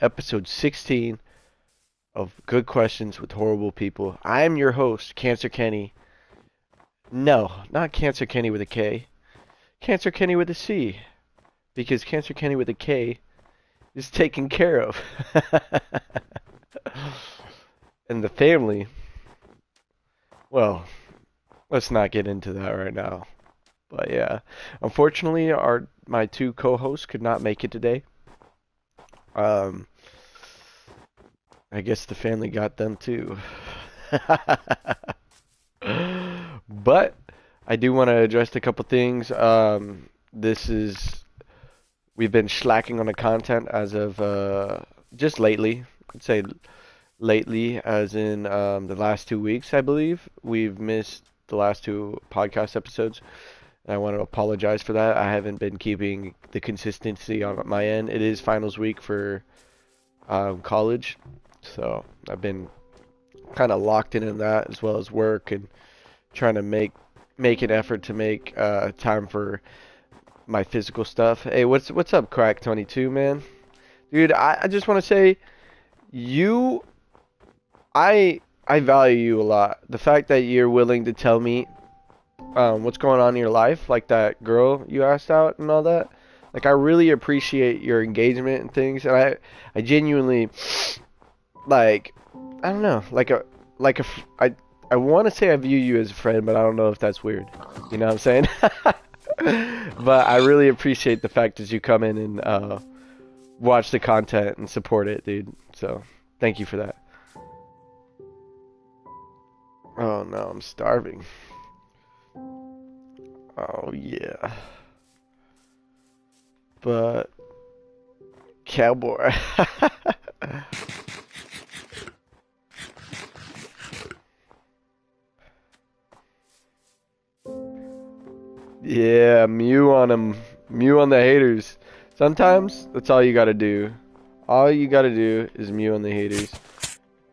episode 16 of Good Questions with Horrible People. I am your host, Cancer Kenny. No, not Cancer Kenny with a K. Cancer Kenny with a C. Because Cancer Kenny with a K is taken care of. And the family, well, let's not get into that right now. But yeah, unfortunately, my two co-hosts could not make it today. Um, I guess the family got them too. But I do want to address a couple things. This is we've been slacking on the content as of just lately. I'd say lately, as in the last 2 weeks, I believe. We've missed the last two podcast episodes. And I want to apologize for that. I haven't been keeping the consistency on my end. It is finals week for college, so I've been kind of locked in that as well as work and trying to make an effort to make time for my physical stuff. Hey, what's up, Crack 22, man? Dude, I just want to say you I value you a lot. The fact that you're willing to tell me what's going on in your life, like that girl you asked out and all that. Like, I really appreciate your engagement and things, and I genuinely, like, I don't know, I want to say I view you as a friend, but I don't know if that's weird. You know what I'm saying? But I really appreciate the fact that you come in and watch the content and support it, dude. So, thank you for that. Oh no, I'm starving. Oh yeah. But cowboy. Yeah, Mew on them. Mew on the haters. Sometimes that's all you gotta do. All you gotta do is Mew on the haters.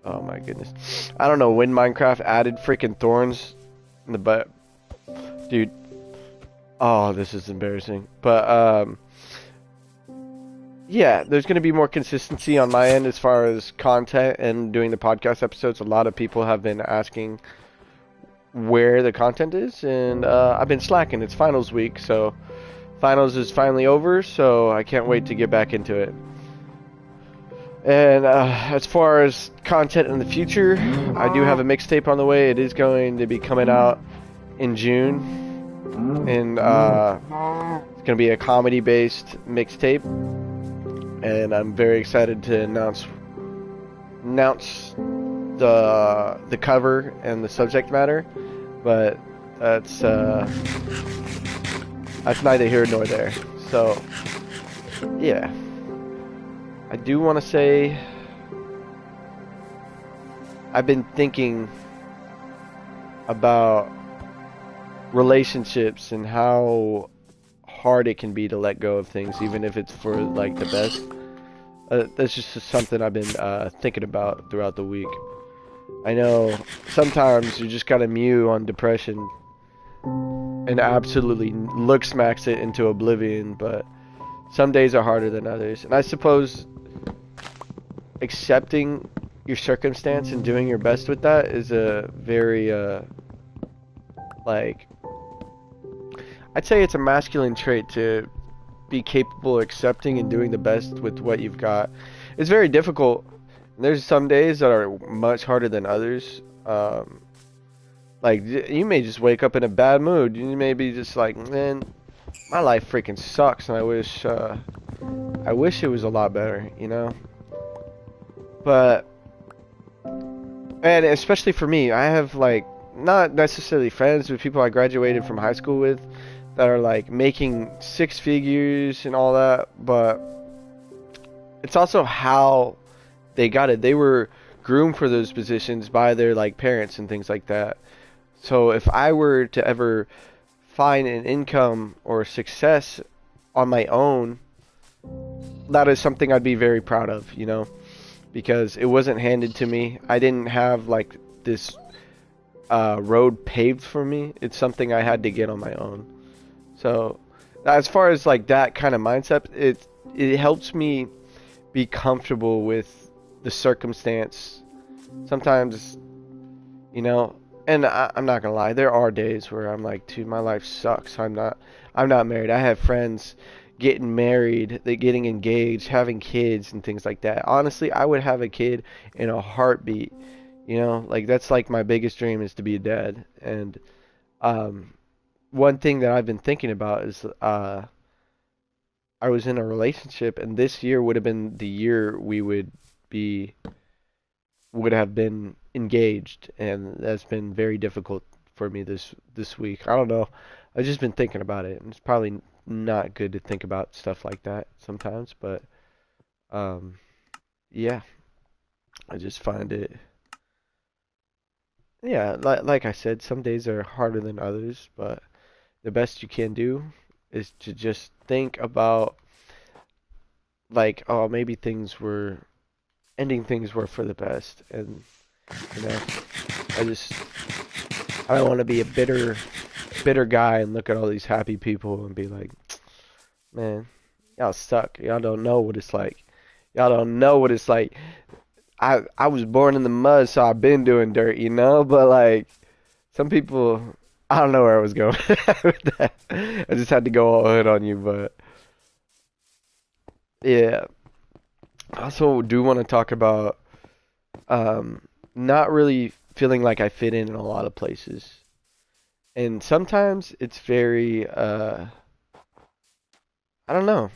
Oh my goodness. I don't know when Minecraft added freaking thorns in the butt. Dude. Oh, this is embarrassing. But yeah, there's going to be more consistency on my end as far as content and doing the podcast episodes. A lot of people have been asking where the content is, and I've been slacking. It's finals week, so finals is finally over, so I can't wait to get back into it. And as far as content in the future, I do have a mixtape on the way. It is going to be coming out in June, and it's going to be a comedy-based mixtape. And I'm very excited to announce the cover and the subject matter, but that's neither here nor there. So yeah, I do want to say I've been thinking about relationships and how hard it can be to let go of things, even if it's for like the best. That's just something I've been thinking about throughout the week. I know sometimes you just gotta Mew on depression and absolutely look smacks it into oblivion, but some days are harder than others. And I suppose accepting your circumstance and doing your best with that is a very like, I'd say it's a masculine trait to be capable of accepting and doing the best with what you've got. It's very difficult. There's some days that are much harder than others. Like, you may just wake up in a bad mood. You may be just like, man, my life freaking sucks, and I wish it was a lot better, you know? But, and especially for me, I have, like, not necessarily friends with people I graduated from high school with that are like making six figures and all that, but it's also how they got it. They were groomed for those positions by their like parents and things like that. So if I were to ever find an income or success on my own, that is something I'd be very proud of, you know, because it wasn't handed to me. I didn't have like this road paved for me. It's something I had to get on my own. So as far as like that kind of mindset, it helps me be comfortable with the circumstance. Sometimes, you know, and I'm not gonna lie, there are days where I'm like, dude, my life sucks. I'm not married. I have friends getting married, they getting engaged, having kids and things like that. Honestly, I would have a kid in a heartbeat. You know, like that's like my biggest dream is to be a dad. And um, one thing that I've been thinking about is I was in a relationship, and this year would have been the year we be would have been engaged, and that's been very difficult for me this week. I don't know. I've just been thinking about it, and it's probably not good to think about stuff like that sometimes, but um, yeah, I just find it. Yeah, like I said, some days are harder than others, but the best you can do is to just think about like, oh, maybe things were for the best, and you know, I just I don't want to be a bitter guy and look at all these happy people and be like, man, y'all suck. Y'all don't know what it's like. Y'all don't know what it's like. I was born in the mud, so I've been doing dirt, you know. But like some people, I don't know where I was going with that. I just had to go all hood on you, but yeah. I also do want to talk about not really feeling like I fit in a lot of places. And sometimes it's very I don't know.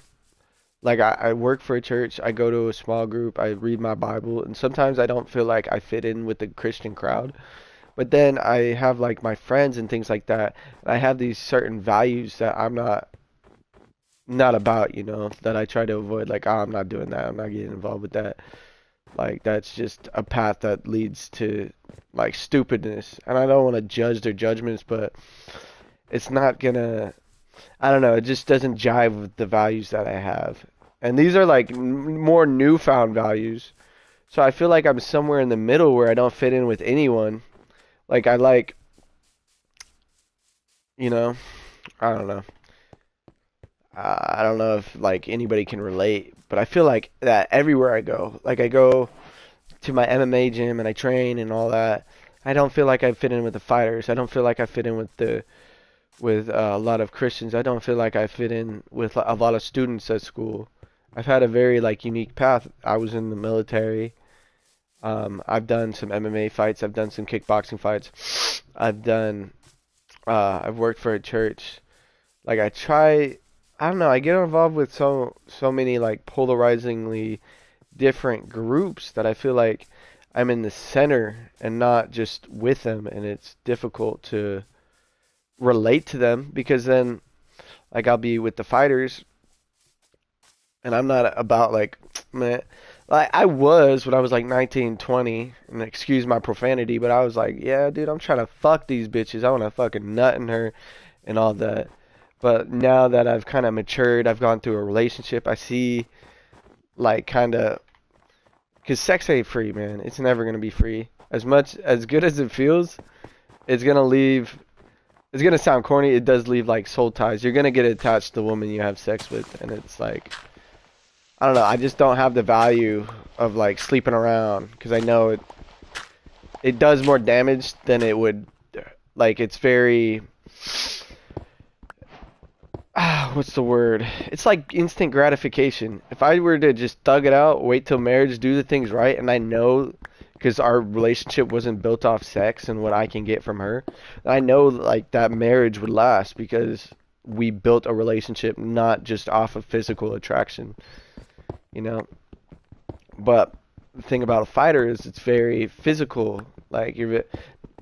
Like I work for a church, I go to a small group, I read my Bible, and sometimes I don't feel like I fit in with the Christian crowd. But then I have like my friends and things like that, and I have these certain values that I'm not about, you know, that I try to avoid. Like, oh, I'm not doing that. I'm not getting involved with that. Like that's just a path that leads to like stupidness. And I don't want to judge their judgments, but it's not gonna I don't know, it just doesn't jive with the values that I have. And these are like more newfound values. So I feel like I'm somewhere in the middle where I don't fit in with anyone. Like I like, you know, I don't know. I don't know if like anybody can relate, but I feel like that everywhere I go. Like I go to my MMA gym and I train and all that. I don't feel like I fit in with the fighters. I don't feel like I fit in with the with a lot of Christians. I don't feel like I fit in with a lot of students at school. I've had a very like unique path. I was in the military. I've done some MMA fights. I've done some kickboxing fights. I've worked for a church. Like I try. I don't know. I get involved with so many like polarizingly different groups that I feel like I'm in the center and not just with them, and it's difficult to relate to them because then like I'll be with the fighters and I'm not about like man like I was when I was like 19, 20, and excuse my profanity, but I was like, yeah, dude, I'm trying to fuck these bitches. I want to fucking nut in her and all that. But now that I've kind of matured, I've gone through a relationship, I see like kind of cuz sex ain't free, man. It's never going to be free. As good as it feels, it's going to leave it's gonna sound corny. It does leave like soul ties. You're gonna get attached to the woman you have sex with, and it's like I don't know. I just don't have the value of like sleeping around because I know it does more damage than it would. Like it's very what's the word? It's like instant gratification. If I were to just thug it out, wait till marriage, do the things right, and I know because our relationship wasn't built off sex and what I can get from her, I know like that marriage would last because we built a relationship not just off of physical attraction, you know. But the thing about a fighter is it's very physical. Like you're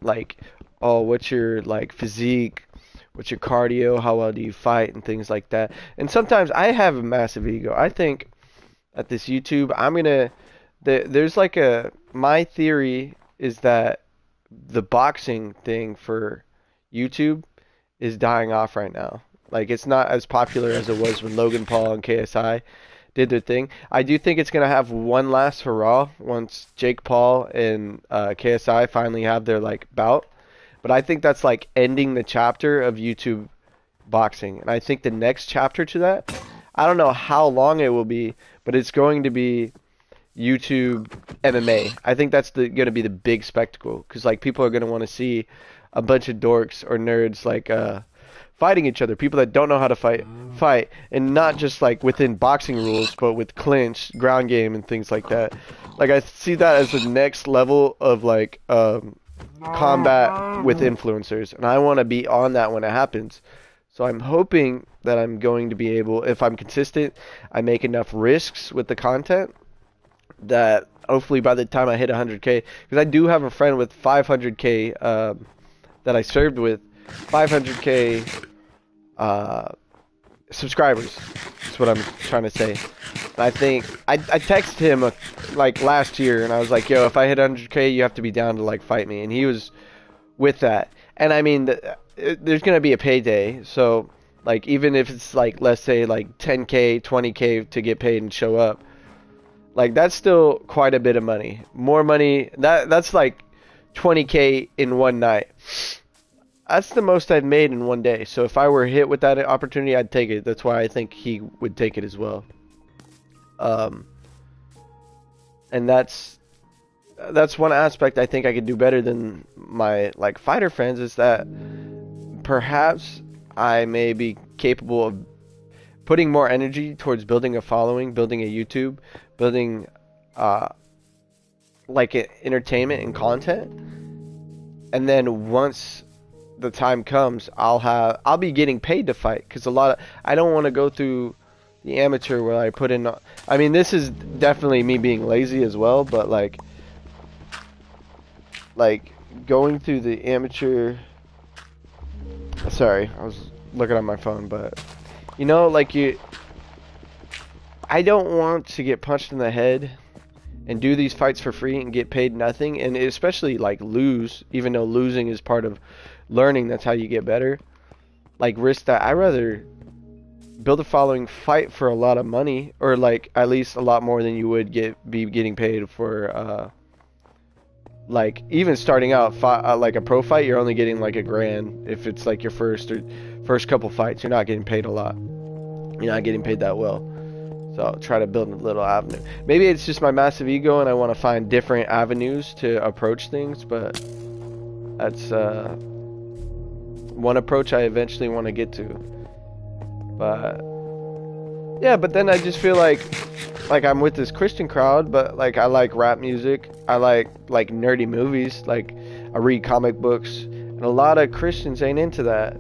like, oh, what's your like physique? What's your cardio? How well do you fight and things like that? And sometimes I have a massive ego. I think at this YouTube, there's like my theory is that the boxing thing for YouTube is dying off right now. Like it's not as popular as it was when Logan Paul and KSI did their thing. I do think it's gonna have one last hurrah once Jake Paul and KSI finally have their like bout. But I think that's like ending the chapter of YouTube boxing, and I think the next chapter to that, I don't know how long it will be, but it's going to be YouTube MMA. I think that's going to be the big spectacle because like people are going to want to see a bunch of dorks or nerds like fighting each other. People that don't know how to fight, and not just like within boxing rules, but with clinch, ground game, and things like that. Like I see that as the next level of like combat with influencers, and I want to be on that when it happens. So I'm hoping that I'm going to be able, if I'm consistent, I make enough risks with the content that hopefully by the time I hit 100K, because I do have a friend with 500K that I served with, 500K subscribers. That's what I'm trying to say. And I think I texted him like last year, and I was like, "Yo, if I hit 100K, you have to be down to like fight me." And he was with that. And I mean, there's gonna be a payday, so like even if it's like let's say like 10K, 20K to get paid and show up. Like that's still quite a bit of money. More money. That's like 20K in one night. That's the most I've made in one day. So if I were hit with that opportunity, I'd take it. That's why I think he would take it as well. And that's one aspect I think I could do better than my like fighter friends is that perhaps I may be capable of putting more energy towards building a following, building a YouTube, building like entertainment and content. And then once the time comes, I'll be getting paid to fight because I don't want to go through the amateur where I put in. I mean, this is definitely me being lazy as well, but like going through the amateur. Sorry, I was looking on my phone, but you know, like I don't want to get punched in the head and do these fights for free and get paid nothing, and especially like lose, even though losing is part of learning. That's how you get better. Like risk that. I'd rather build a following, fight for a lot of money, or like at least a lot more than you would be getting paid for like even starting out like a pro fight. You're only getting like $1,000 if it's like your first couple fights. You're not getting paid a lot. You're not getting paid that well. So I'll try to build a little avenue. Maybe it's just my massive ego and I want to find different avenues to approach things, but that's one approach I eventually want to get to. But yeah, but then I just feel like I'm with this Christian crowd, but like I like rap music, I like nerdy movies, like I read comic books, and a lot of Christians ain't into that.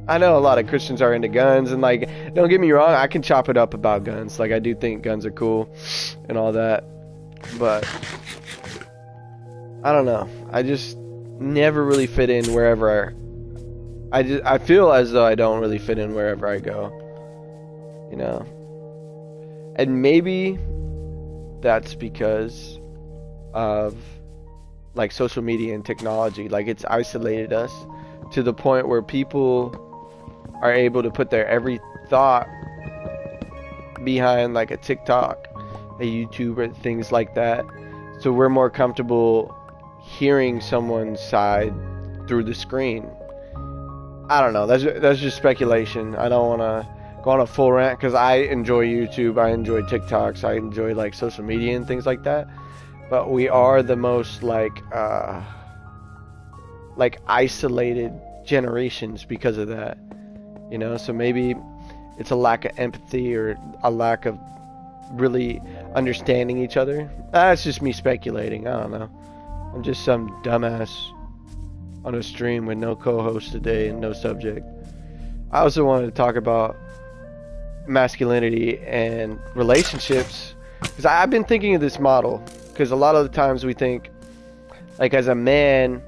I know a lot of Christians are into guns, and like don't get me wrong, I can chop it up about guns. Like I do think guns are cool and all that, but I don't know. I just never really fit in wherever I feel as though I don't really fit in wherever I go, you know. And maybe that's because of like social media and technology. Like it's isolated us to the point where people are able to put their every thought behind like a TikTok, a YouTube, or things like that. So we're more comfortable hearing someone's side through the screen. I don't know. That's just speculation. I don't want to go on a full rant because I enjoy YouTube, I enjoy TikToks, I enjoy like social media and things like that. But we are the most like isolated generations because of that, you know. So maybe it's a lack of empathy or a lack of really understanding each other. That's just me speculating. I don't know. I'm just some dumbass on a stream with no co-host today and no subject. I also wanted to talk about masculinity and relationships because I've been thinking of this model, because a lot of the times we think like as a man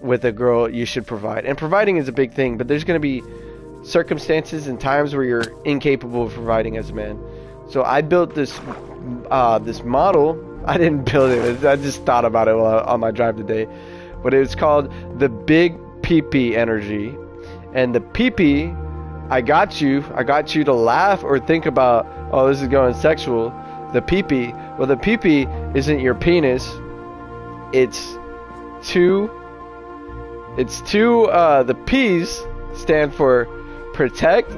with a girl you should provide, and providing is a big thing, but there's going to be circumstances and times where you're incapable of providing as a man. So I built this model. I didn't build it, I just thought about it on my drive today, but it's called the big pee-pee energy. And the pee-pee, I got you to laugh or think about, oh, this is going sexual. The pee-pee, well, the pee-pee isn't your penis. It's two, the P's stand for protect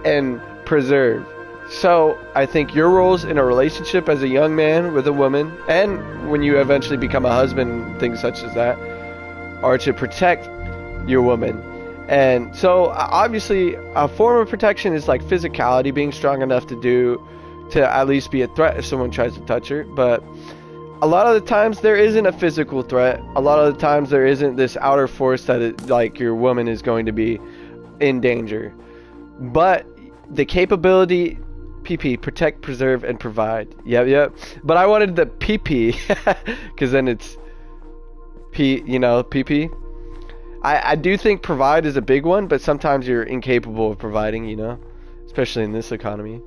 and preserve. So I think your roles in a relationship as a young man with a woman, and when you eventually become a husband, things such as that, are to protect your woman. And so obviously a form of protection is like physicality, being strong enough to at least be a threat if someone tries to touch her. But a lot of the times there isn't a physical threat. A lot of the times there isn't this outer force that like your woman is going to be in danger. But the capability, PP, protect, preserve, and provide. Yep. But I wanted the PP because then it's PP. I do think provide is a big one, but sometimes you're incapable of providing, especially in this economy.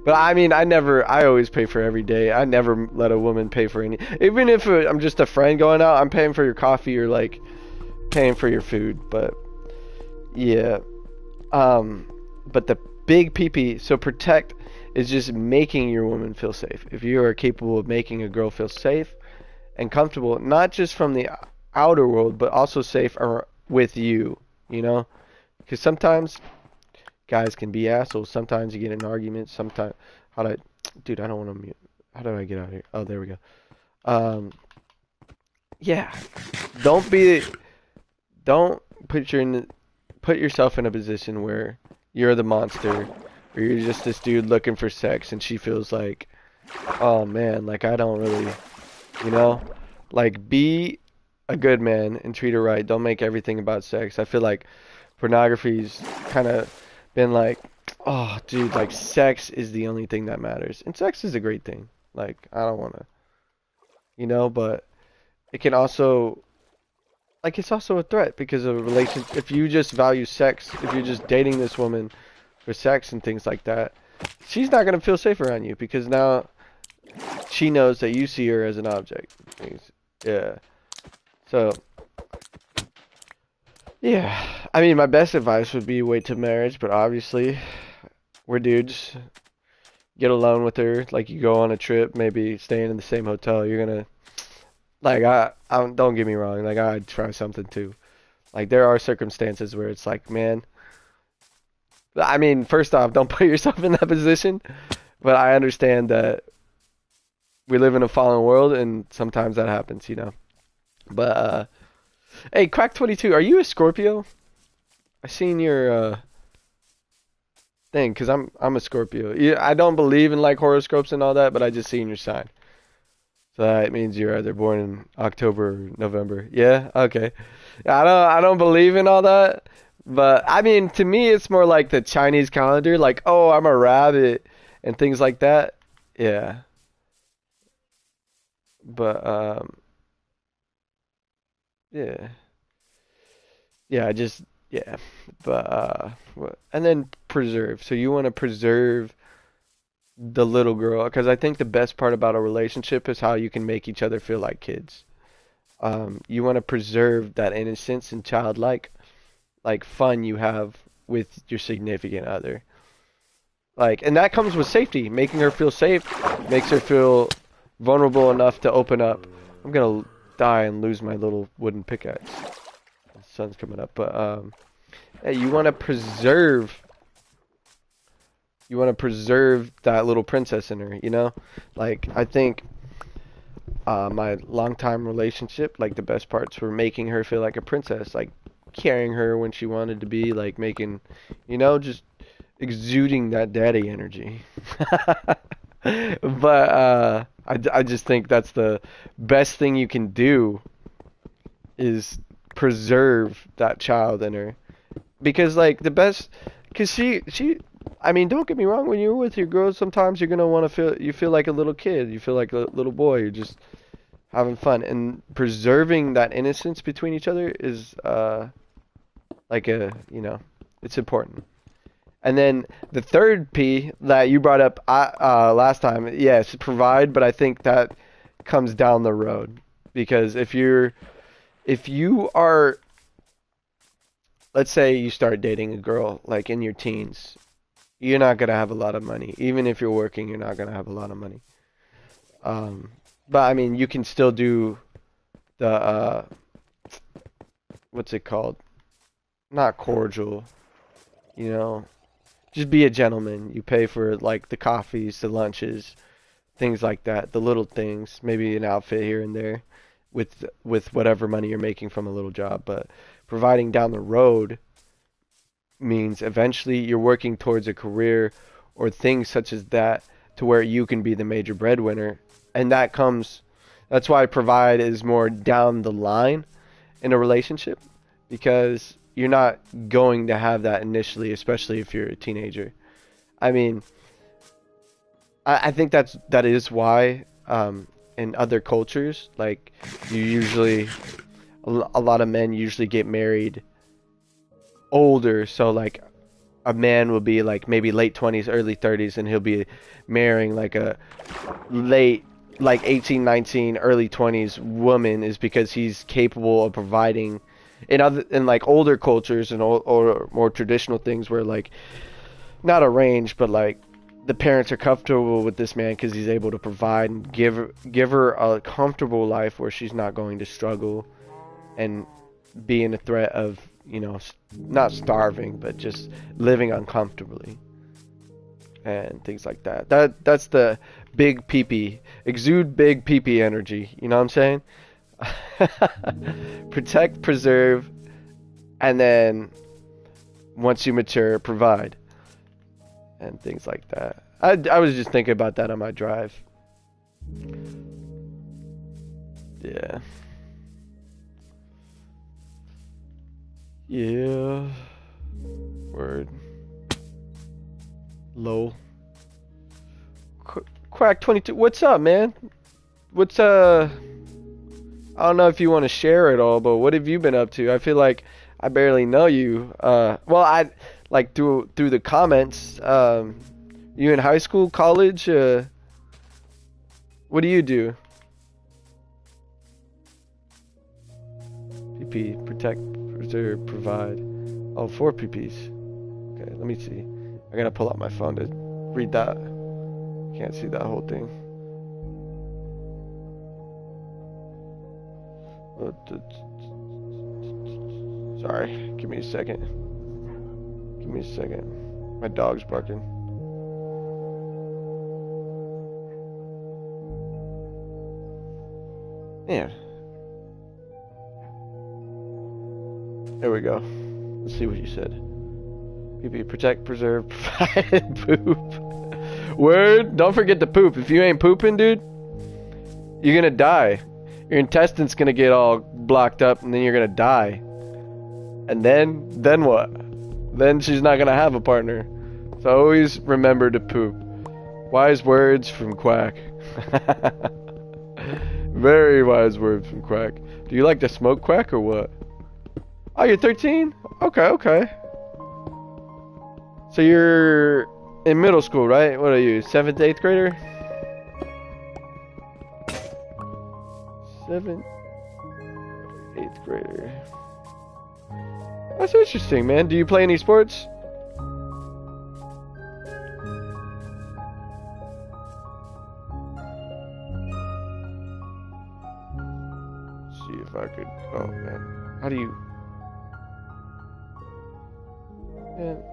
But I mean, I always pay for every day. I never let a woman pay for any, even if I'm just a friend going out, I'm paying for your coffee or like paying for your food. But yeah, but the big PP, so protect is just making your woman feel safe. If you are capable of making a girl feel safe and comfortable, not just from the outer world, but also safe with you, because sometimes guys can be assholes. Sometimes you get in arguments. Sometimes, dude, I don't want to mute. How do I get out of here? Oh, there we go. Yeah, don't be, don't put yourself in a position where you're the monster, or you're just this dude looking for sex, and she feels like, oh man, like I don't really, you know, like be a good man and treat her right. Don't make everything about sex. I feel like pornography's kind of been like, oh, dude, like sex is the only thing that matters. And sex is a great thing. Like, I don't want to, but it can also, like, it's also a threat because of a relationship. If you just value sex, if you're just dating this woman for sex and things like that, she's not going to feel safe around you because now she knows that you see her as an object. Yeah. So, yeah. I mean, my best advice would be wait till marriage, but obviously, we're dudes. Get alone with her, like you go on a trip, maybe staying in the same hotel. You're gonna, like, I don't get me wrong, like I'd try something too. Like there are circumstances where it's like, man, I mean, first off, don't put yourself in that position, but I understand that we live in a fallen world and sometimes that happens. But hey, Crack 22, are you a Scorpio? I seen your thing, cause I'm a Scorpio. Yeah, I don't believe in like horoscopes and all that, but I just seen your sign. So that means you're either born in October or November. Yeah, okay. I don't believe in all that, but I mean to me it's more like the Chinese calendar, like oh I'm a rabbit and things like that. Yeah, but yeah, yeah, I just yeah, but and then preserve. So you want to preserve the little girl because I think the best part about a relationship is how you can make each other feel like kids. You want to preserve that innocence and childlike like fun you have with your significant other. Like, and that comes with safety. Making her feel safe makes her feel vulnerable enough to open up. I'm gonna die and lose my little wooden pickaxe. The sun's coming up, but hey, you want to preserve. You want to preserve that little princess in her. Like I think my long-time relationship, like the best parts were making her feel like a princess, like carrying her when she wanted to be, like making, just exuding that daddy energy. But I just think that's the best thing you can do is preserve that child in her. Because like the best, because I mean, don't get me wrong, when you're with your girl, sometimes you're gonna want to you feel like a little kid, you feel like a little boy, you're just having fun, and preserving that innocence between each other is like it's important. And then the third P that you brought up last time, yes, provide, but I think that comes down the road because if you are, let's say you start dating a girl like in your teens, you're not gonna have a lot of money. Even if you're working, you're not gonna have a lot of money. Um, but I mean, you can still do the what's it called? Not cordial, you know. Just be a gentleman. You pay for like the coffees, the lunches, things like that, the little things, maybe an outfit here and there with whatever money you're making from a little job, but providing down the road means eventually you're working towards a career or things such as that to where you can be the major breadwinner. And that's why provide is more down the line in a relationship because you're not going to have that initially, especially if you're a teenager. I mean, I think that is why in other cultures, like you usually a lot of men usually get married older, so like a man will be like maybe late 20s, early 30s, and he'll be marrying like a late, like 18, 19, early 20s woman is because he's capable of providing in like older cultures and or more traditional things where like not arranged, but like the parents are comfortable with this man because he's able to provide and give her a comfortable life where she's not going to struggle and be in a threat of, you know, not starving, but just living uncomfortably and things like that. That's the big peepee, exude big peepee energy. You know what I'm saying? Protect, preserve, and then once you mature, provide, and things like that. I was just thinking about that on my drive. Yeah. Yeah. Word. Low. Quack 22. What's up, man? What's I don't know if you want to share it all, but what have you been up to? I feel like I barely know you. Well, I like through the comments. You in high school, college? What do you do? PP, protect, preserve, provide. Oh, 4 PPs. Okay, let me see. I gotta pull out my phone to read that. Can't see that whole thing. Sorry, give me a second. Give me a second. My dog's barking. Man. There we go. Let's see what you said. PP, protect, preserve, provide, and poop. Word, don't forget to poop. If you ain't pooping, dude, you're gonna die. Your intestines gonna get all blocked up, and then you're gonna die. And then what? Then she's not gonna have a partner. So always remember to poop. Wise words from Quack. Very wise words from Quack. Do you like to smoke, Quack, or what? Oh, you're 13? Okay, okay. So you're in middle school, right? What are you, 7th, 8th grader? 7th, 8th grader. That's interesting, man. Do you play any sports? Let's see if I could. Oh man, how do you? Man.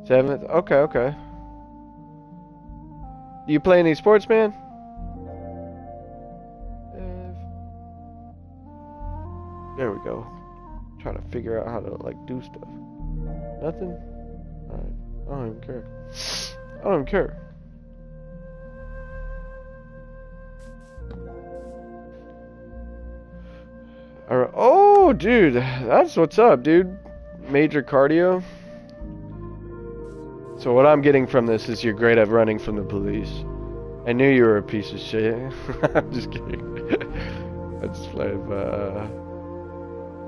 7th. Okay, okay. Do you play any sports, man? There we go. Trying to figure out how to like do stuff. Nothing? Alright. I don't even care. I don't even care. Alright. Oh, dude. That's what's up, dude. Major cardio. So what I'm getting from this is you're great at running from the police. I knew you were a piece of shit. I'm just kidding. I just played,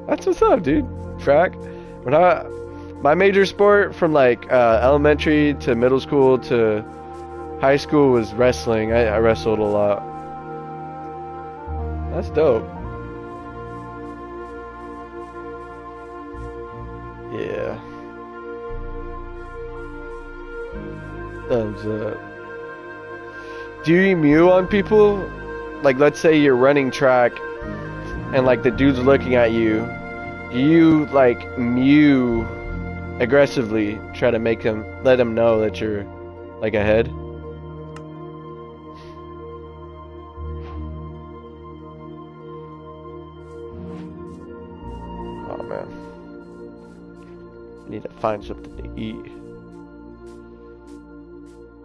that's what's up, dude. Track. My major sport from like elementary to middle school to high school was wrestling. I wrestled a lot. That's dope. Yeah. Thumbs up. Do you mew on people? Like, let's say you're running track and like the dude's looking at you. Do you like mew aggressively try to let them know that you're like ahead. Oh man, I need to find something to eat.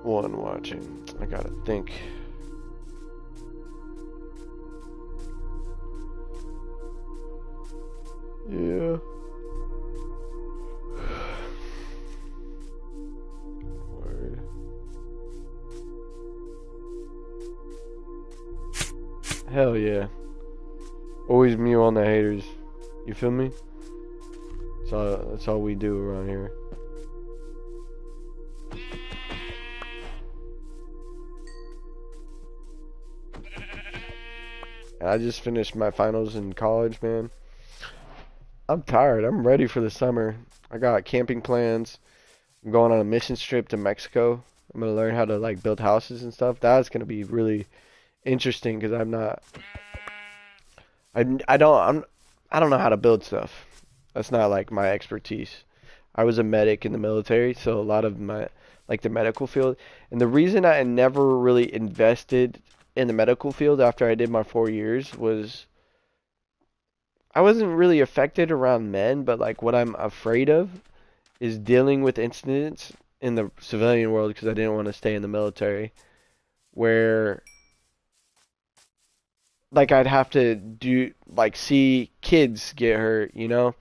One watching. I gotta think. Yeah. Word. Hell yeah. Always mute on the haters. You feel me? That's all we do around here. I just finished my finals in college, man. I'm tired. I'm ready for the summer. I got camping plans. I'm going on a mission trip to Mexico. I'm gonna learn how to like build houses and stuff. That's gonna be really interesting because I don't know how to build stuff. That's not like my expertise. I was a medic in the military, so a lot of my like the medical field. And the reason I never really invested in the medical field after I did my 4 years was I wasn't really affected around men, but like what I'm afraid of is dealing with incidents in the civilian world because I didn't want to stay in the military where like I'd have to do like see kids get hurt, you know?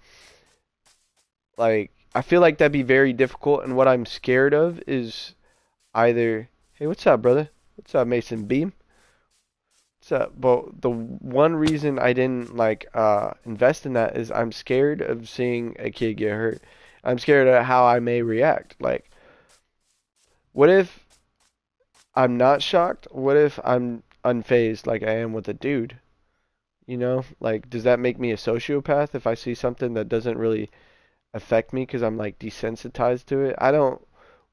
Like I feel like that'd be very difficult and what I'm scared of is either hey, what's up, brother? What's up, Mason Beam? What's up? But the one reason I didn't like invest in that is I'm scared of seeing a kid get hurt. I'm scared of how I may react. Like what if I'm not shocked? What if I'm unfazed like I am with a dude? You know, like, does that make me a sociopath if I see something that doesn't really affect me because I'm like desensitized to it? I don't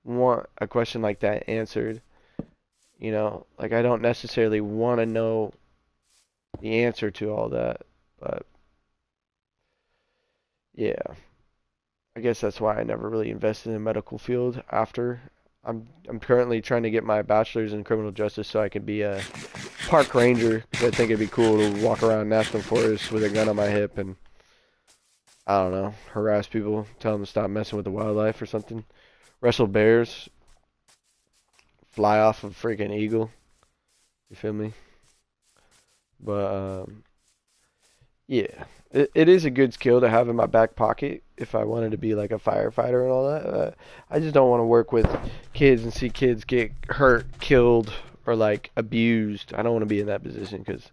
want a question like that answered. You know, like I don't necessarily want to know the answer to all that. But yeah, I guess that's why I never really invested in the medical field after. I'm currently trying to get my bachelor's in criminal justice so I can be a park ranger. I think it'd be cool to walk around national forest with a gun on my hip and I don't know, harass people, tell them to stop messing with the wildlife or something. Wrestle bears, fly off a freaking eagle. You feel me? But yeah, it is a good skill to have in my back pocket if I wanted to be like a firefighter and all that. I just don't want to work with kids and see kids get hurt, killed, or like abused. I don't want to be in that position because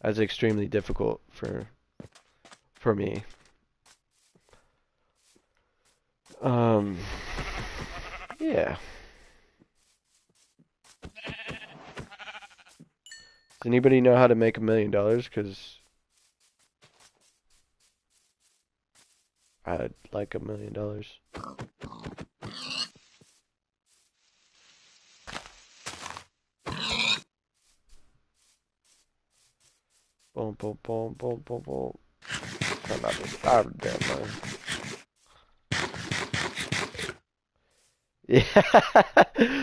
that's extremely difficult for me. Yeah. Does anybody know how to make $1 million? Because I'd like $1 million. Boom, boom, boom, boom, boom, boom. Try not to starve to death, man. Yeah.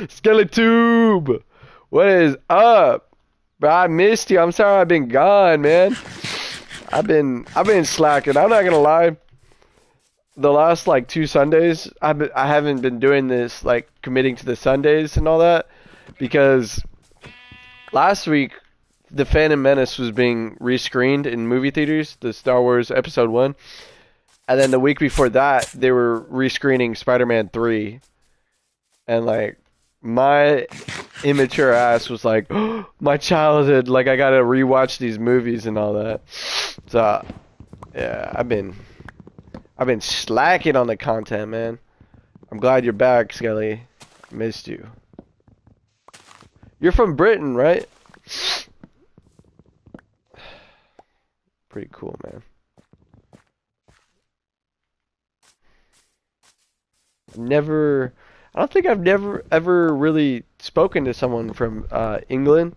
Skeletube! What is up? Bro, I missed you. I'm sorry I've been gone, man. I've been slacking. I'm not gonna lie. The last like 2 Sundays, I haven't been doing this like committing to the Sundays and all that because last week the Phantom Menace was being rescreened in movie theaters, the Star Wars Episode 1, and then the week before that they were rescreening Spider-Man 3, and like my immature ass was like, oh, my childhood, like I gotta rewatch these movies and all that. So yeah, I've been slacking on the content, man. I'm glad you're back, Skelly. Missed you. You're from Britain, right? Pretty cool, man. I don't think I've never ever really spoken to someone from England.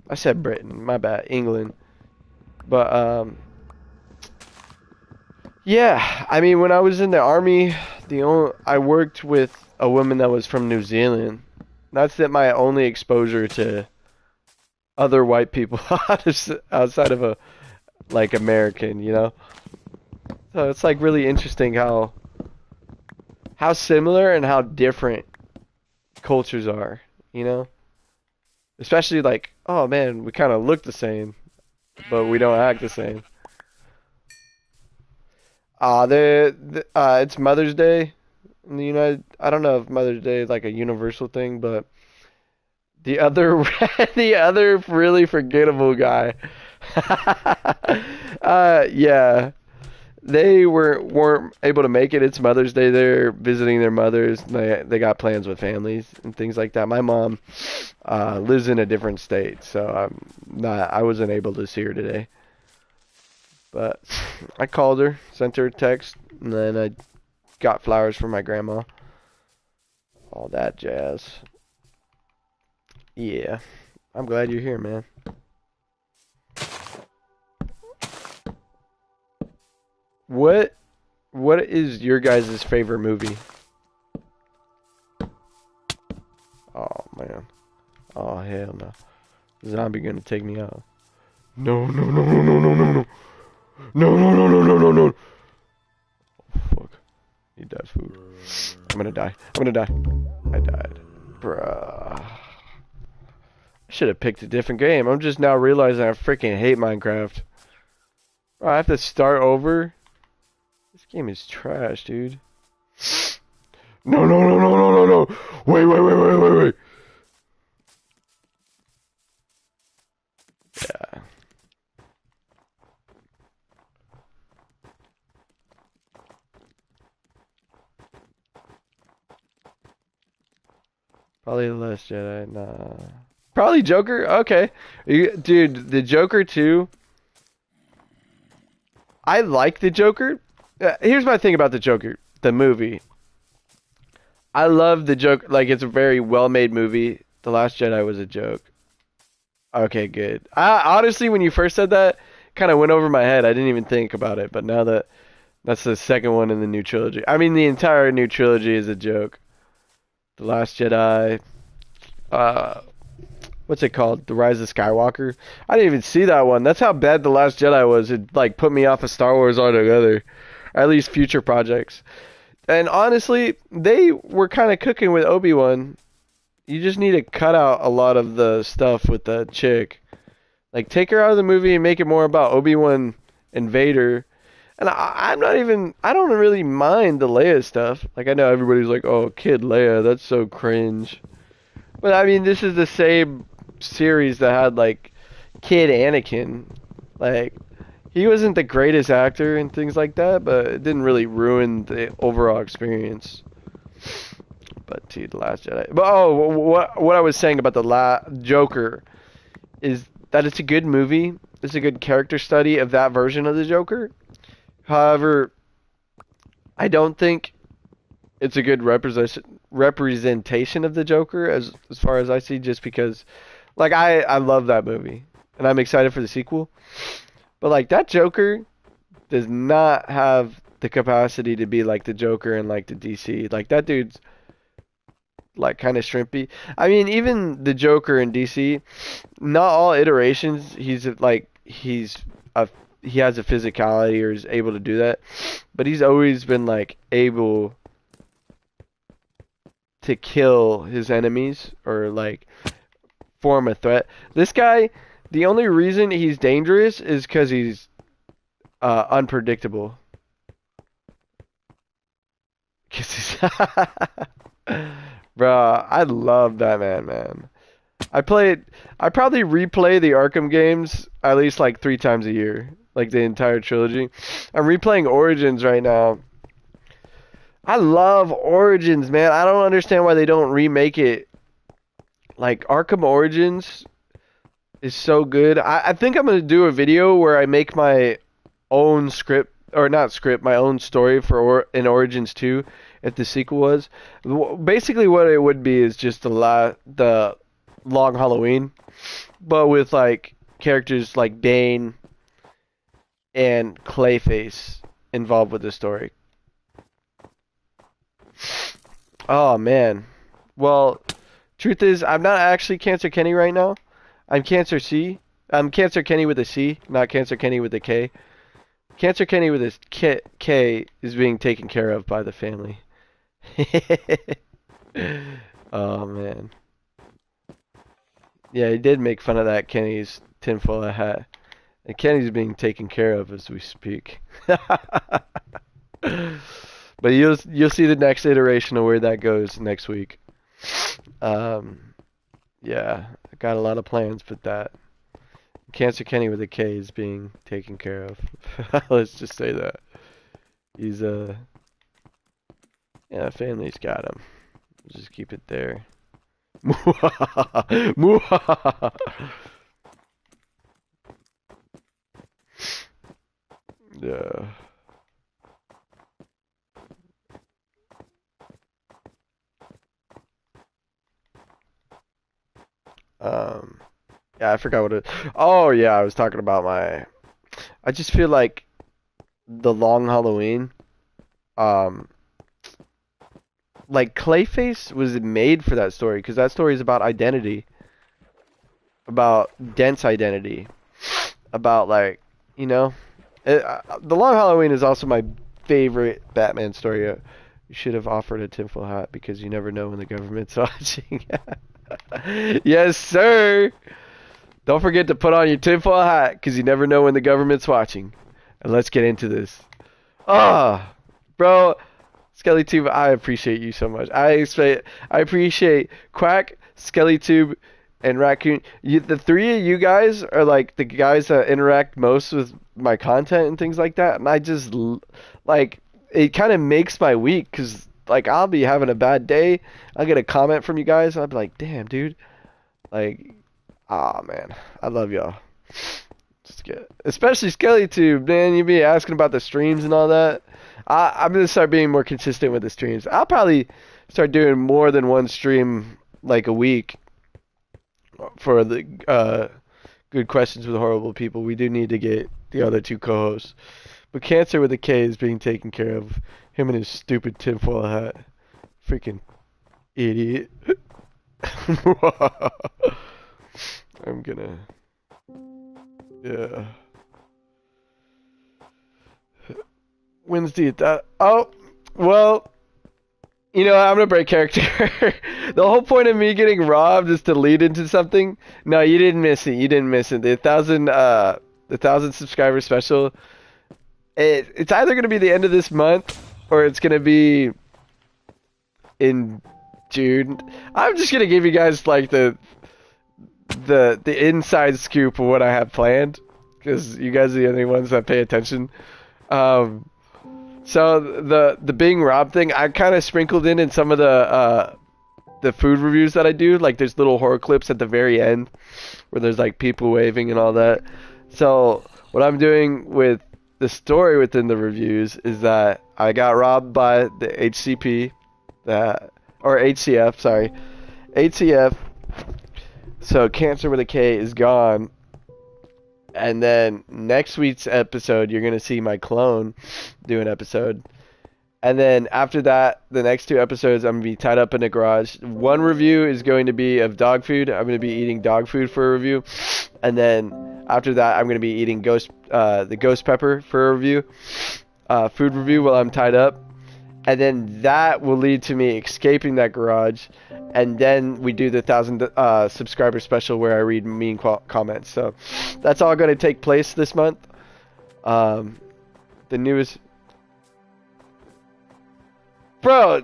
I said Britain, my bad, England. But yeah, I mean when I was in the army, I worked with a woman that was from New Zealand. My only exposure to other white people outside of a like American, you know. So it's like really interesting how similar and how different cultures are, you know. Especially like, oh man, we kind of look the same, but we don't act the same. It's Mother's Day in the United. I don't know if Mother's Day is like a universal thing, but the other the other really forgettable guy. Yeah, they weren't able to make it. It's Mother's Day. They're visiting their mothers. They got plans with families and things like that. My mom lives in a different state, so I wasn't able to see her today. But I called her, sent her a text, and then I got flowers for my grandma. All that jazz. Yeah. I'm glad you're here, man. What what is your guys' favorite movie? Oh man. Oh hell no. Zombie gonna take me out. No no no no no no no no. No no no no no no no. Oh, fuck. Need that food. I'm gonna die. I'm gonna die. I died. Bruh. I should have picked a different game. I'm just now realizing I freaking hate Minecraft. Bro, I have to start over. This game is trash, dude. No, no, no, no, no, no, no. Wait, wait, wait, wait, wait, wait. Yeah. Probably The Last Jedi. Nah. Probably Joker. Okay. Dude, the Joker 2. I like the Joker. Here's my thing about the Joker, the movie. I love the Joker. Like, it's a very well-made movie. The Last Jedi was a joke. Okay, good. Honestly, when you first said that, kind of went over my head. I didn't even think about it. But now that that's the second one in the new trilogy. I mean, the entire new trilogy is a joke. The Last Jedi. Uh, what's it called? The Rise of Skywalker. I didn't even see that one. That's how bad The Last Jedi was. It like put me off of Star Wars altogether, or at least future projects. And honestly, they were kind of cooking with Obi-Wan. You just need to cut out a lot of the stuff with the chick. Like, take her out of the movie and make it more about Obi-Wan and Vader. And I'm not even, I don't really mind the Leia stuff. Like, I know everybody's like, oh, Kid Leia, that's so cringe. But I mean, this is the same series that had, like, Kid Anakin. Like, he wasn't the greatest actor and things like that, but it didn't really ruin the overall experience. But dude, The Last Jedi. But oh, what I was saying about the Joker is that it's a good movie. It's a good character study of that version of the Joker. However, I don't think it's a good representation of the Joker as far as I see. Just because, like, I love that movie and I'm excited for the sequel. But like that Joker does not have the capacity to be like the Joker in like the DC. Like that dude's like kind of shrimpy. I mean, even the Joker in DC, not all iterations he has a physicality or is able to do that, but he's always been like able to kill his enemies or like form a threat. This guy, the only reason he's dangerous is because he's unpredictable. 'Cause he's Bro, I love Batman, man. I probably replay the Arkham games at least like 3 times a year, like the entire trilogy. I'm replaying Origins right now. I love Origins, man. I don't understand why they don't remake it. Like Arkham Origins is so good. I think I'm gonna do a video where I make my own script, or not script, my own story for in Origins 2 if the sequel was. Basically what it would be is just the Long Halloween, but with like characters like Bane and Clayface involved with the story. Oh man. Well, truth is, I'm not actually Cancer Kenny right now. I'm Cancer C. I'm Cancer Kenny with a C, not Cancer Kenny with a K. Cancer Kenny with a K is being taken care of by the family. Oh man. Yeah, he did make fun of that Kenny's tinfoil hat. And Kenny's being taken care of as we speak. But you'll see the next iteration of where that goes next week. Yeah, I got a lot of plans, but that Cancer Kenny with a K is being taken care of. Let's just say that. He's yeah, family's got him. Just keep it there. Yeah. Yeah, I forgot what it. Oh yeah, I was talking about my. I just feel like the Long Halloween. Um, like Clayface was made for that story because that story is about identity, about dense identity, about like the Long Halloween is also my favorite Batman story. You should have offered a tinfoil hat because you never know when the government's watching. Yes, sir. Don't forget to put on your tinfoil hat because you never know when the government's watching. And let's get into this. Ah, bro, SkellyTube, I appreciate you so much. I appreciate Quack, SkellyTube, and Raccoon. The three of you guys are like the guys that interact most with my content and things like that. And I just like it kind of makes my week because like I'll be having a bad day. I'll get a comment from you guys and I'll be like, damn, dude. Like, ah, man. I love y'all. Especially SkellyTube, man. You be asking about the streams and all that. I'm going to start being more consistent with the streams. I'll probably start doing more than one stream like a week for the good questions with horrible people. We do need to get the other two co-hosts. But Cancer with a K is being taken care of. Him and his stupid tinfoil hat. Freaking idiot. I'm gonna... Yeah. Wednesday at that... Oh! Well... You know, I'm gonna break character. The whole point of me getting robbed is to lead into something. No, you didn't miss it. You didn't miss it. The 1,000 subscriber special. It's either gonna be the end of this month or it's gonna be in June. I'm just gonna give you guys like the inside scoop of what I have planned because you guys are the only ones that pay attention. So the being robbed thing, I kind of sprinkled in some of the food reviews that I do. Like there's little horror clips at the very end where there's like people waving and all that. So what I'm doing with the story within the reviews is that I got robbed by the HCP, or HCF, sorry, HCF. So Cancer with a K is gone. And then next week's episode, you're going to see my clone do an episode. And then after that, the next two episodes, I'm going to be tied up in a garage. One review is going to be of dog food. I'm going to be eating dog food for a review. And then after that, I'm going to be eating the ghost pepper for a review. Food review while I'm tied up. And then that will lead to me escaping that garage. And then we do the 1,000 subscriber special where I read mean comments. So that's all going to take place this month. The newest... Bro!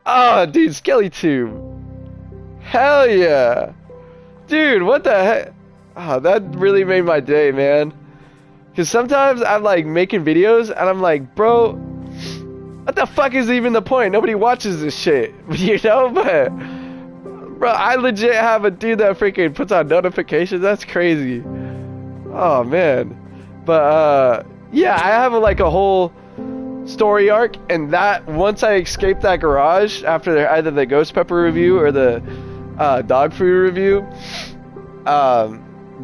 Oh, dude, SkellyTube. Hell yeah! Dude, what the heck? Oh, that really made my day, man. Because sometimes I'm like making videos and I'm like, bro... What the fuck is even the point? Nobody watches this shit, you know? But, bro, I legit have a dude that freaking puts on notifications. That's crazy. Oh, man. But, yeah, I have like a whole story arc, and that, once I escape that garage, after either the ghost pepper review or the dog food review,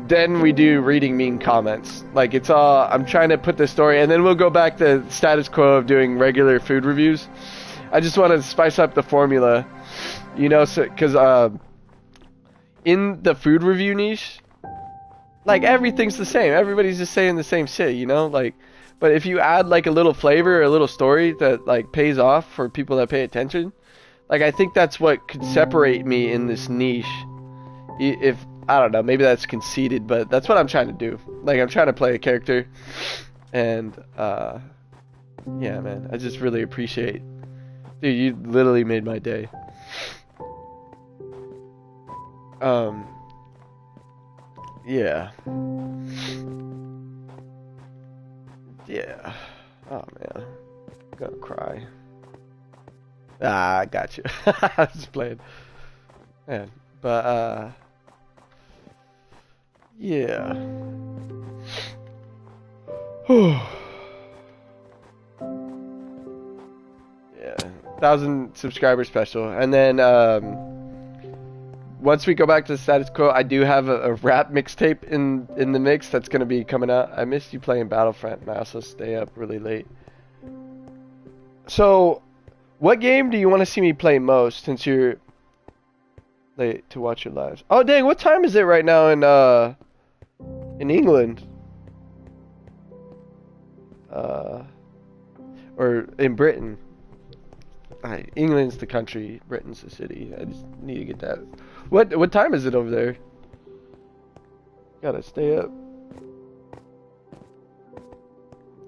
then we do reading mean comments. Like, it's all, I'm trying to put the story, and then we'll go back to status quo of doing regular food reviews. I just want to spice up the formula, you know, so because in the food review niche, like everything's the same. Everybody's just saying the same shit, you know, like. But if you add like a little flavor, or a little story that like pays off for people that pay attention, like I think that's what could separate me in this niche. If I don't know, maybe that's conceited, but that's what I'm trying to do. Like I'm trying to play a character, and yeah, man, I just really appreciate. Dude, you literally made my day. Yeah. Yeah. Oh man, I'm gonna cry. Ah, I got you. I was just playing. Man, but yeah. Yeah, 1,000 subscriber special, and then once we go back to the status quo, I do have a rap mixtape in the mix that's gonna be coming out. I missed you playing Battlefront, and I also stay up really late. So, what game do you want to see me play most since you're late to watch your lives? Oh dang, what time is it right now in England? Or in Britain? England's the country, Britain's the city. I just need to get that. What time is it over there? Gotta stay up.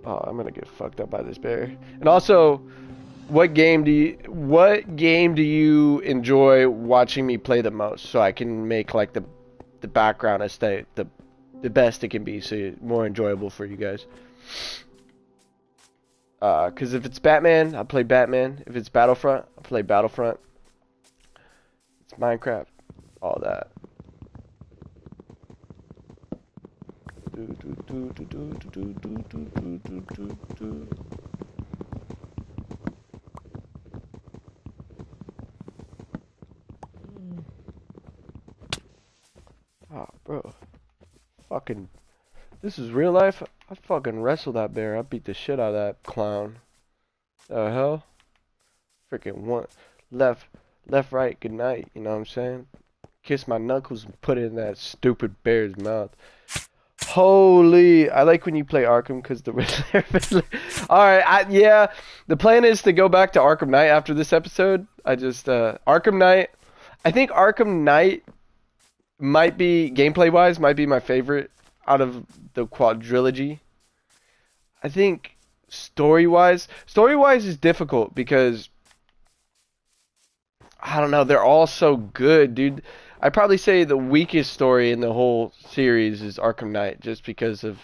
Oh, I'm gonna get fucked up by this bear. And also, what game do you enjoy watching me play the most, so I can make like the background aesthetic the best it can be, so it's more enjoyable for you guys. Cause if it's Batman, I play Batman. If it's Battlefront, I play Battlefront. It's Minecraft, all that. Oh, bro. Fucking. This is real life. I fucking wrestled that bear. I beat the shit out of that clown. The hell? Freaking one. Left, right, good night. You know what I'm saying? Kiss my knuckles and put it in that stupid bear's mouth. Holy. I like when you play Arkham because the Riddler. Alright, yeah. The plan is to go back to Arkham Knight after this episode. Arkham Knight. I think Arkham Knight might be, gameplay-wise, might be my favorite out of the quadrilogy. I think story-wise is difficult because I don't know, they're all so good, dude. I'd probably say the weakest story in the whole series is Arkham Knight, just because of,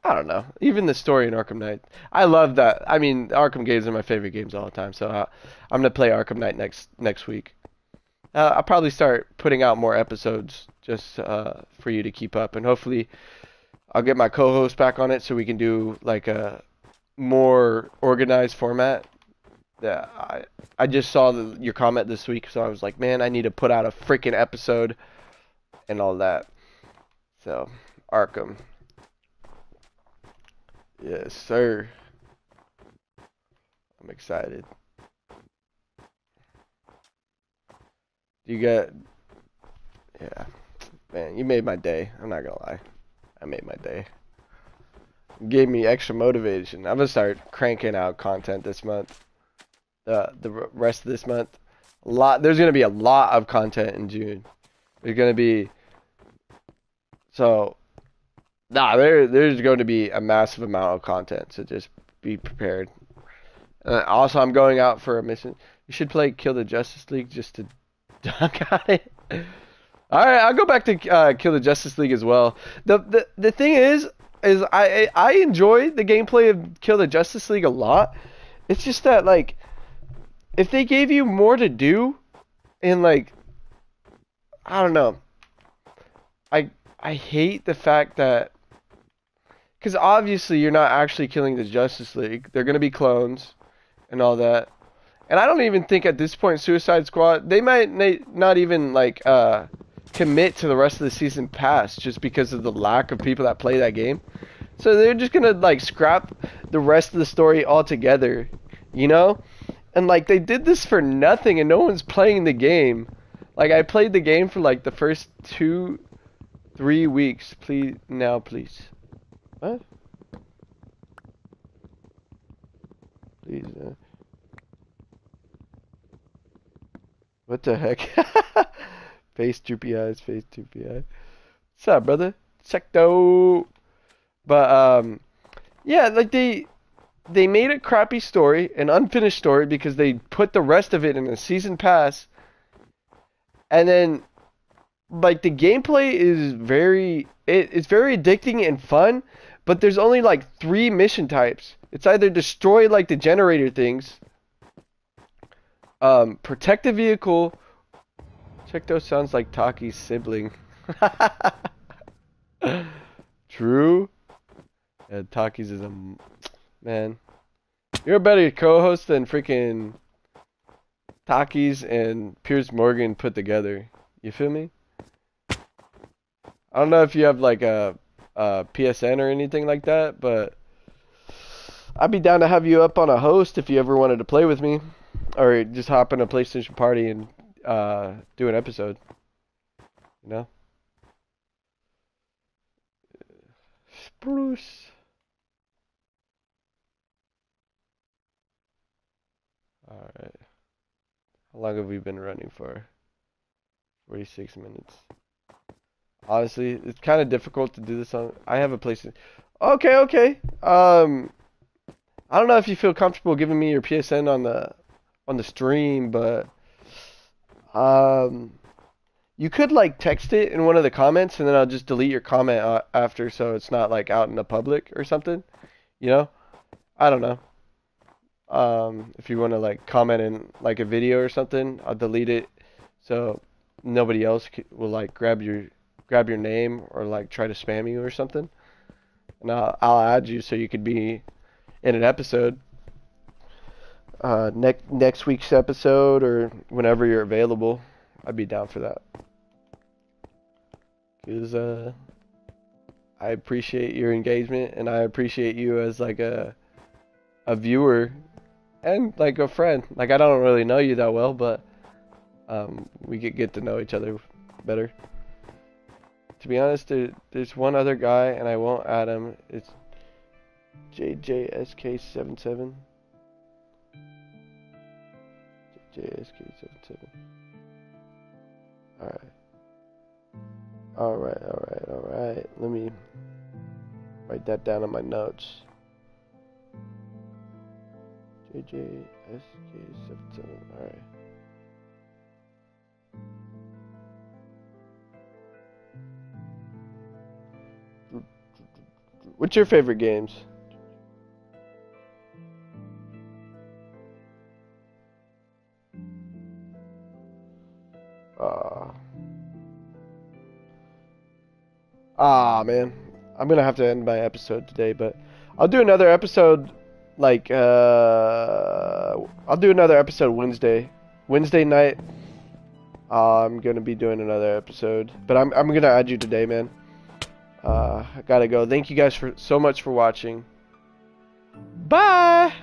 I don't know, even the story in Arkham Knight. I love that. I mean, Arkham games are my favorite games all the time, so I'm gonna play Arkham Knight next week. I'll probably start putting out more episodes just for you to keep up, and hopefully I'll get my co-host back on it so we can do like a more organized format. Yeah, I just saw your comment this week, so I was like, man, I need to put out a freaking episode and all that. So, Arkham. Yes, sir. I'm excited. You got, yeah, man, you made my day. I'm not gonna lie. I made my day. You gave me extra motivation. I'm gonna start cranking out content this month. The rest of this month. There's gonna be a lot of content in June. There's gonna be, there's going to be a massive amount of content, so just be prepared. Also, I'm going out for a mission. You should play Kill the Justice League just to dunk on it. Alright, I'll go back to Kill the Justice League as well. The thing is I enjoy the gameplay of Kill the Justice League a lot. It's just that, like, if they gave you more to do, and, like, I don't know. I hate the fact that, because obviously you're not actually killing the Justice League. They're going to be clones and all that. And I don't even think at this point Suicide Squad, they might not even, like, commit to the rest of the season pass just because of the lack of people that play that game. So they're just going to, like, scrap the rest of the story altogether you know? And like they did this for nothing and no one's playing the game. Like I played the game for like the first 2-3 weeks. Please now please. What? Please what the heck? Face droopy eyes, face droopy eyes. What's up, brother? Secto. But yeah, like they made a crappy story, an unfinished story, because they put the rest of it in a season pass, and then like the gameplay is it's very addicting and fun, but there's only like 3 mission types. It's either destroy like the generator things, protect the vehicle. Checto sounds like Taki's sibling. True. Yeah, Taki's is a man. You're a better co-host than freaking Takis and Piers Morgan put together. You feel me? I don't know if you have like a PSN or anything like that, but I'd be down to have you up on a host if you ever wanted to play with me, or just hop in a PlayStation party and do an episode. You know? Spruce. Alright. How long have we been running for? 46 minutes. Honestly, it's kind of difficult to do this on. I have a PlayStation. Okay, okay. I don't know if you feel comfortable giving me your PSN on the stream, but you could like text it in one of the comments, and then I'll just delete your comment after, so it's not like out in the public or something. You know? I don't know. If you want to like comment in like a video or something, I'll delete it so nobody else will like grab your name or like try to spam you or something. And I'll add you so you could be in an episode. Next week's episode or whenever you're available, I'd be down for that. 'Cause I appreciate your engagement and I appreciate you as like a viewer and like a friend. Like I don't really know you that well, but we get to know each other better. To be honest, there's one other guy, and I won't add him. It's JJSK77. JJSK77. Alright. Alright. Let me write that down in my notes. JJSK77. Alright. What's your favorite games? Man. I'm gonna have to end my episode today, but I'll do another episode like I'll do another episode Wednesday night. I'm gonna be doing another episode, but I'm gonna add you today, man. I gotta go. Thank you guys so much for watching. Bye.